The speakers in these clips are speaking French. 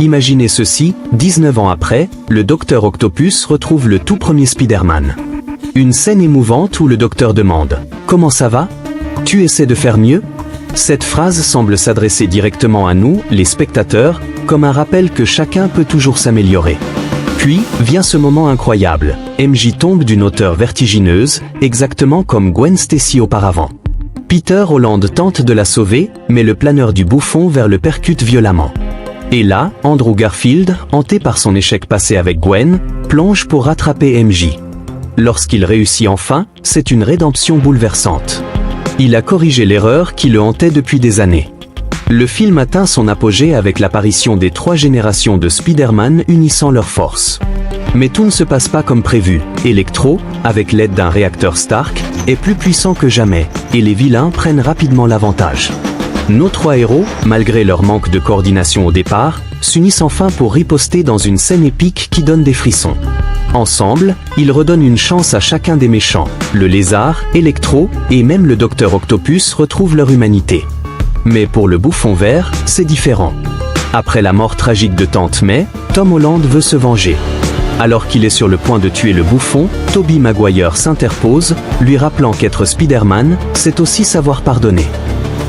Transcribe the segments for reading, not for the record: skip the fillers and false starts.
Imaginez ceci, 19 ans après, le docteur Octopus retrouve le tout premier Spider-Man. Une scène émouvante où le docteur demande « Comment ça va? Tu essaies de faire mieux ?» Cette phrase semble s'adresser directement à nous, les spectateurs, comme un rappel que chacun peut toujours s'améliorer. Puis, vient ce moment incroyable. MJ tombe d'une hauteur vertigineuse, exactement comme Gwen Stacy auparavant. Peter Holland tente de la sauver, mais le planeur du bouffon le percute violemment. Et là, Andrew Garfield, hanté par son échec passé avec Gwen, plonge pour rattraper MJ. Lorsqu'il réussit enfin, c'est une rédemption bouleversante. Il a corrigé l'erreur qui le hantait depuis des années. Le film atteint son apogée avec l'apparition des 3 générations de Spider-Man unissant leurs forces. Mais tout ne se passe pas comme prévu. Electro, avec l'aide d'un réacteur Stark, est plus puissant que jamais, et les vilains prennent rapidement l'avantage. Nos 3 héros, malgré leur manque de coordination au départ, s'unissent enfin pour riposter dans une scène épique qui donne des frissons. Ensemble, ils redonnent une chance à chacun des méchants. Le lézard, Electro, et même le docteur Octopus retrouvent leur humanité. Mais pour le bouffon vert, c'est différent. Après la mort tragique de Tante May, Tom Holland veut se venger. Alors qu'il est sur le point de tuer le bouffon, Tobey Maguire s'interpose, lui rappelant qu'être Spider-Man, c'est aussi savoir pardonner.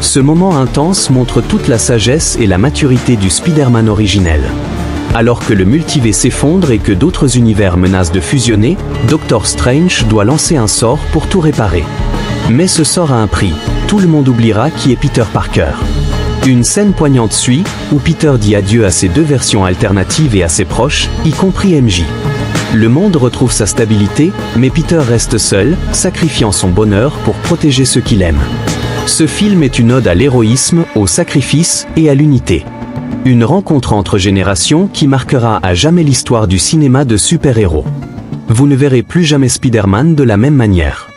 Ce moment intense montre toute la sagesse et la maturité du Spider-Man originel. Alors que le multivers s'effondre et que d'autres univers menacent de fusionner, Doctor Strange doit lancer un sort pour tout réparer. Mais ce sort a un prix. Tout le monde oubliera qui est Peter Parker. Une scène poignante suit, où Peter dit adieu à ses 2 versions alternatives et à ses proches, y compris MJ. Le monde retrouve sa stabilité, mais Peter reste seul, sacrifiant son bonheur pour protéger ceux qu'il aime. Ce film est une ode à l'héroïsme, au sacrifice et à l'unité. Une rencontre entre générations qui marquera à jamais l'histoire du cinéma de super-héros. Vous ne verrez plus jamais Spider-Man de la même manière.